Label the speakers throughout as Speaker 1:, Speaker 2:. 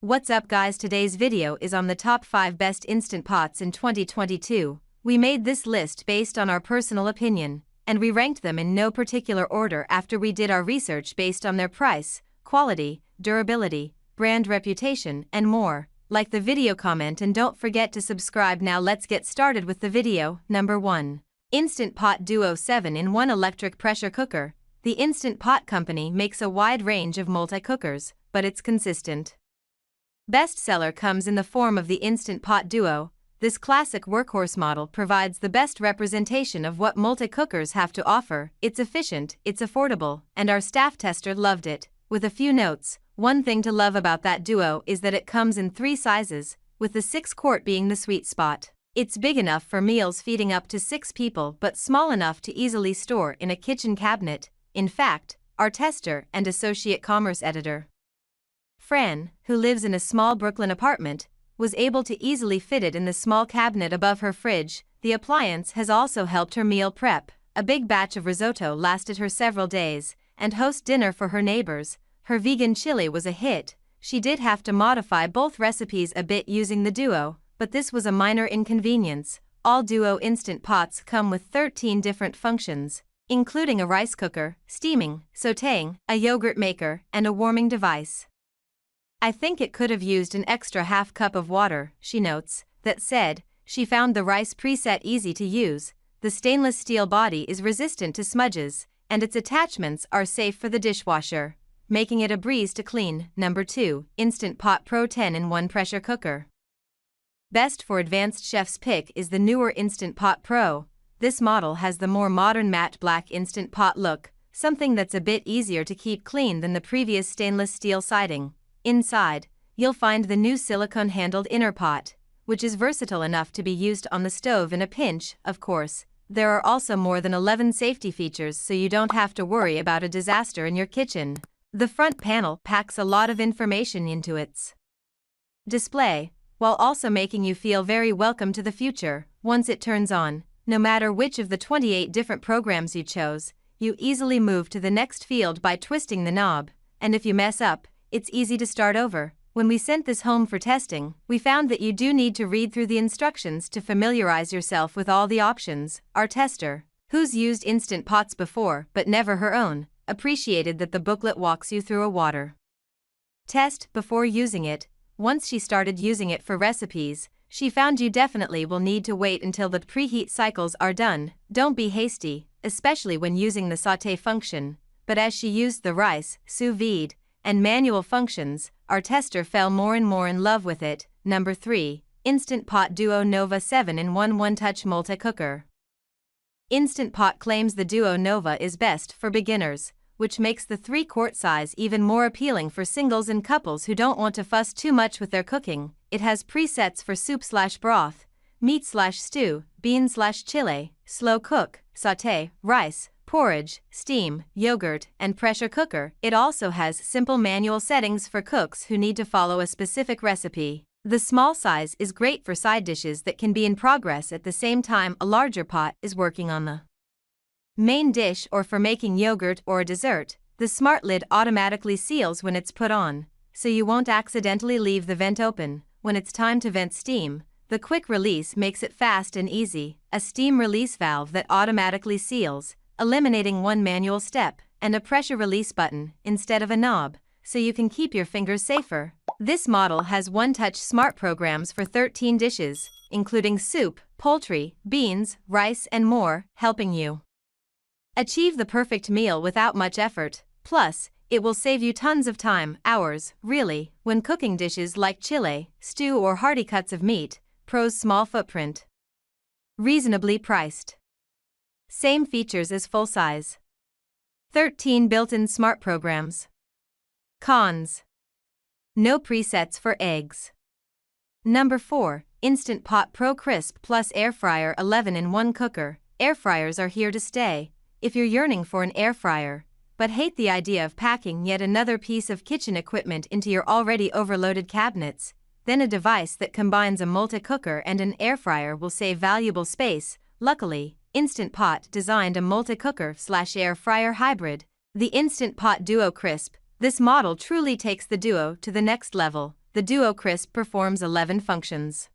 Speaker 1: What's up guys, today's video is on the top 5 best Instant Pots in 2022. We made this list based on our personal opinion, and we ranked them in no particular order after we did our research based on their price, quality, durability, brand reputation, and more. Like the video, comment, and don't forget to subscribe. Now let's get started with the video. Number 1. Instant Pot Duo 7-in-1 Electric Pressure Cooker. The Instant Pot company makes a wide range of multi-cookers, but it's consistent. Bestseller comes in the form of the Instant Pot Duo. This classic workhorse model provides the best representation of what multi-cookers have to offer. It's efficient, it's affordable, and our staff tester loved it. With a few notes, one thing to love about that Duo is that it comes in 3 sizes, with the 6-quart being the sweet spot. It's big enough for meals feeding up to 6 people but small enough to easily store in a kitchen cabinet. In fact, our tester and associate commerce editor, Fran, who lives in a small Brooklyn apartment, was able to easily fit it in the small cabinet above her fridge. The appliance has also helped her meal prep. A big batch of risotto lasted her several days, and host dinner for her neighbors. Her vegan chili was a hit. She did have to modify both recipes a bit using the Duo, but this was a minor inconvenience. All Duo Instant Pots come with 13 different functions, including a rice cooker, steaming, sautéing, a yogurt maker, and a warming device. I think it could have used an extra half cup of water, she notes. That said, she found the rice preset easy to use. The stainless steel body is resistant to smudges, and its attachments are safe for the dishwasher, making it a breeze to clean. Number 2. Instant Pot Pro 10-in-1 Pressure Cooker. Best for advanced chef's pick is the newer Instant Pot Pro. This model has the more modern matte black Instant Pot look, something that's a bit easier to keep clean than the previous stainless steel siding. Inside, you'll find the new silicone-handled inner pot, which is versatile enough to be used on the stove in a pinch. Of course, there are also more than 11 safety features, so you don't have to worry about a disaster in your kitchen. The front panel packs a lot of information into its display, while also making you feel very welcome to the future. Once it turns on, no matter which of the 28 different programs you chose, you easily move to the next field by twisting the knob, and if you mess up, it's easy to start over. When we sent this home for testing, we found that you do need to read through the instructions to familiarize yourself with all the options. Our tester, who's used Instant Pots before but never her own, appreciated that the booklet walks you through a water test before using it. Once she started using it for recipes, she found you definitely will need to wait until the preheat cycles are done. Don't be hasty, especially when using the sauté function. But as she used the rice, sous vide, and manual functions, our tester fell more and more in love with it. Number 3. Instant Pot Duo Nova 7-in-1 One-Touch Multi-Cooker. Instant Pot claims the Duo Nova is best for beginners, which makes the 3-quart size even more appealing for singles and couples who don't want to fuss too much with their cooking. It has presets for soup/broth, meat/stew, bean/chili, slow cook, sauté, rice, porridge, steam, yogurt, and pressure cooker. It also has simple manual settings for cooks who need to follow a specific recipe. The small size is great for side dishes that can be in progress at the same time a larger pot is working on the main dish, or for making yogurt or a dessert. The smart lid automatically seals when it's put on, so you won't accidentally leave the vent open. When it's time to vent steam, the quick release makes it fast and easy. A steam release valve that automatically seals, eliminating one manual step, and a pressure release button instead of a knob, so you can keep your fingers safer. This model has one-touch smart programs for 13 dishes, including soup, poultry, beans, rice, and more, helping you achieve the perfect meal without much effort. Plus, it will save you tons of time, hours, really, when cooking dishes like chili, stew, or hearty cuts of meat. Pros: small footprint, reasonably priced, same features as full-size, 13 built-in smart programs. Cons: no presets for eggs. Number 4. Instant Pot Pro Crisp Plus Air Fryer 11-in-1 Cooker. Air fryers are here to stay. If you're yearning for an air fryer, but hate the idea of packing yet another piece of kitchen equipment into your already overloaded cabinets, then a device that combines a multi-cooker and an air fryer will save valuable space. Luckily, Instant Pot designed a multi-cooker/air fryer hybrid, the Instant Pot Duo Crisp. This model truly takes the Duo to the next level. the Duo Crisp performs 11 functions.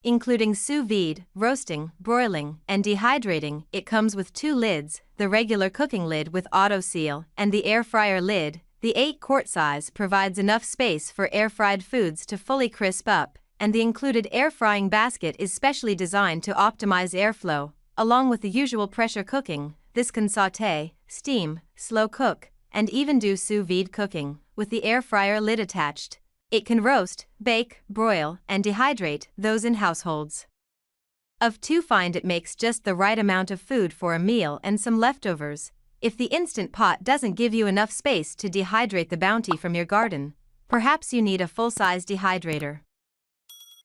Speaker 1: Including sous vide, roasting, broiling, and dehydrating. It comes with 2 lids, the regular cooking lid with auto seal and the air fryer lid. The 8-quart size provides enough space for air-fried foods to fully crisp up, and the included air frying basket is specially designed to optimize airflow. Along with the usual pressure cooking, this can sauté, steam, slow cook, and even do sous vide cooking. With the air fryer lid attached, it can roast, bake, broil, and dehydrate those in households of 2 find it makes just the right amount of food for a meal and some leftovers. If the Instant Pot doesn't give you enough space to dehydrate the bounty from your garden, perhaps you need a full-size dehydrator.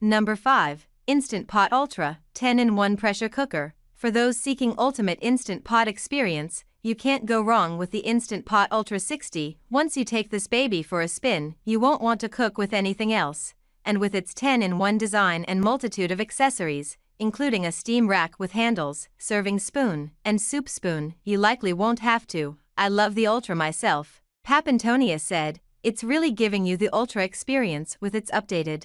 Speaker 1: Number 5. Instant Pot Ultra 10-in-1 Pressure Cooker. For those seeking ultimate Instant Pot experience, you can't go wrong with the Instant Pot Ultra 60. Once you take this baby for a spin, you won't want to cook with anything else. And with its 10-in-1 design and multitude of accessories, including a steam rack with handles, serving spoon, and soup spoon, you likely won't have to. I love the Ultra myself, Papantonia said. It's really giving you the Ultra experience with its updated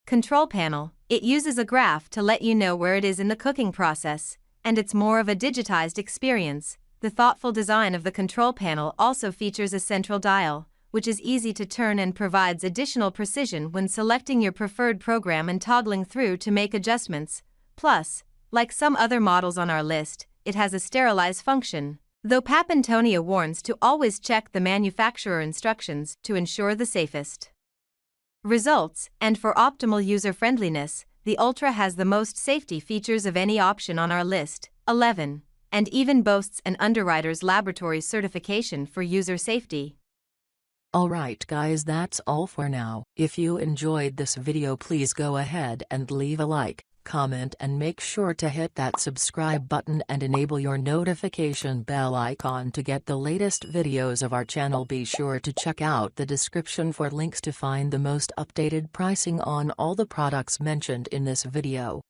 Speaker 1: control panel. It uses a graph to let you know where it is in the cooking process, and it's more of a digitized experience. The thoughtful design of the control panel also features a central dial, which is easy to turn and provides additional precision when selecting your preferred program and toggling through to make adjustments. Plus, like some other models on our list, it has a sterilize function, though Papantonia warns to always check the manufacturer instructions to ensure the safest results. And for optimal user-friendliness, the Ultra has the most safety features of any option on our list, 11, and even boasts an Underwriters Laboratory certification for user safety.
Speaker 2: Alright guys, that's all for now. If you enjoyed this video, please go ahead and leave a like, comment, and make sure to hit that subscribe button and enable your notification bell icon to get the latest videos of our channel. Be sure to check out the description for links to find the most updated pricing on all the products mentioned in this video.